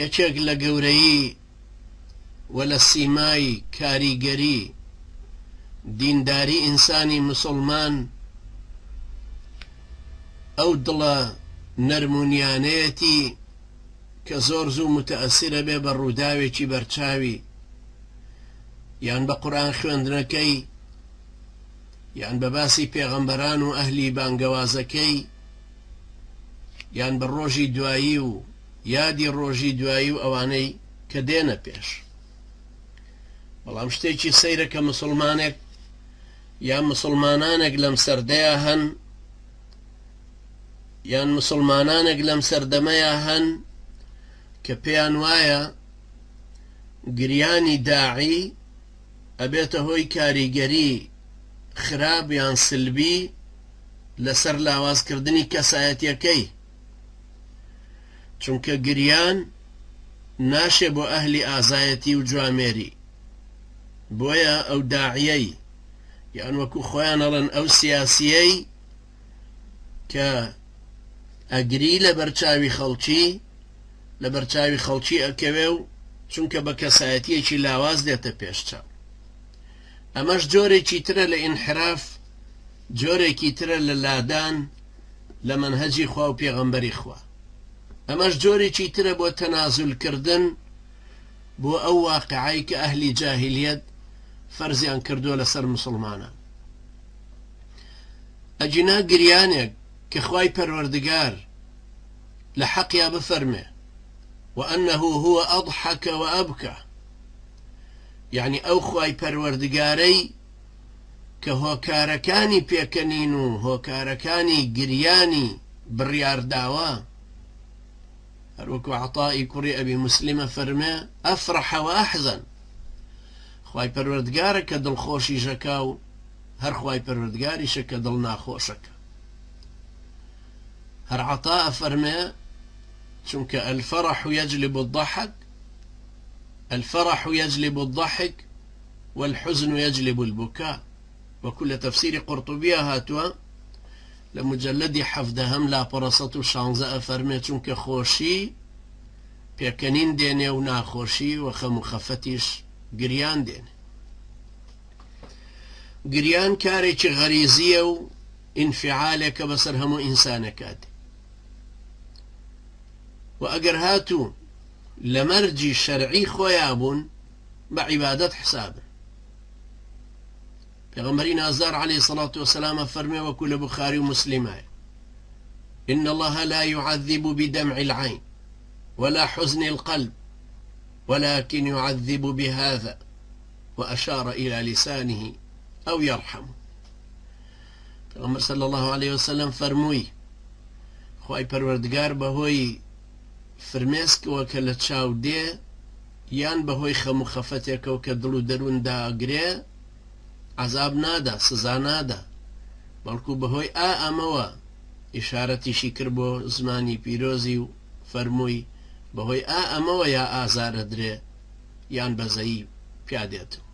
یەکێک لە گەورەیی و لە سیمای کاریگەری دینداری ئینسانی مسلمان ئەو دڵە نەرمونیانەیەتی کە زۆر زوو متەئەسیرە بێ بە ڕووداوێکی بەرچاوی یان بە قورئان خوێندنەکەی یان بە باسی پێغەمبەران و ئەهلی بانگەوازەکەی یان بە ڕۆژی دوایی و یادی ڕۆژی دوایی و ئەوانەی کە دێنە پێش. بەڵام شتێکی سەیرە کە مسلمانێک یان مسلمانانێک لەم سەردەیە هەن یان مسلمانانێک لەم سەردەمەیە هەن کە پێیان وایە گریانی داعی ئەبێتە هۆی کاریگەری خراپ یان سلبی لەسەر لاوازکردنی کەسایەتیەکەی، چونکە گریان ناشێ بۆ ئەهلی ئازایەتی و جوامێری. بۆیە ئەو داعیەی یان وەکو خۆیان ئەڵێن ئەو سیاسیەی کە ئەگری لە بەرچاوی خەڵکی لە بەرچاوی خەڵکی ئەکەوێ و چونکە بە کەسایەتیەکی لاواز دێتە پێشچاو. ئەمەش جۆرێکی ترە لە ئینحراف، جۆرێکی ترە لە لادان لە منهەجی خوا و پێغەمبەری خوا. ئەمەش جۆرێکی ترە بۆ تەنازولکردن بۆ ئەو واقعەی کە ئەهلی جاهیلیەت فەرزیان کردووە لەسەر مسلمانان. ئەجینا گریانێک کە خوای پەروەردگار لە حەقیا بفەرمێ وأنه هو أضحك وأبكى، يعني ئەو خوای پەروەردگارەی کە هۆکارەکانی پێکەنین و هۆکارەکانی گریانی بڕیارداوە، هەروەکو عەطای کوڕی ئەبی موسلمە فەرمێ ئەفرح وأحزن، خوای پەروەردگارە کە دڵخۆشی ژەکا و هەر خوای پەروەردگاریشە کە دڵ ناخۆشەکە. هەر عەطا فەرمێ چونکە الفرح يجلب الضحك، الفرح يجلب الضحك والحزن يجلب البكاء. وكل تفسير قرطبية هاتوا لمجلد حفظهم لا برصة شانزة فرمي چونك خوشي بيكنين ديني و ناخوشي وخمخفتش گريان ديني. گريان كاريك غريزية و انفعالك بسر همو إنسانك هاتي. وأجر هاتو لمرجي شرعي خويابون بعبادة حساب. پیغمبرین آزار عليه الصلاة والسلام فرمي وكل بخاري ومسلم إن الله لا يعذب بدمع العين ولا حزن القلب ولكن يعذب بهذا، وأشار إلى لسانه أو يرحمه. پیغمبر صلى الله عليه وسلم فرموي خواهي پروردگار بهوي فرميسك وكل تشاو دي يان بهوي خمو خفتك وكدلو درون دا اگري عذاب نادا سزا نادا، بەڵکو بەهۆی ئەمەوە ئیشارەتیشی کرد بۆ زمانی پیرۆزی و فەرمووی بەهۆی ئەمەوە یا ئازارە درێ یان بەزەیی پیادێتەوە.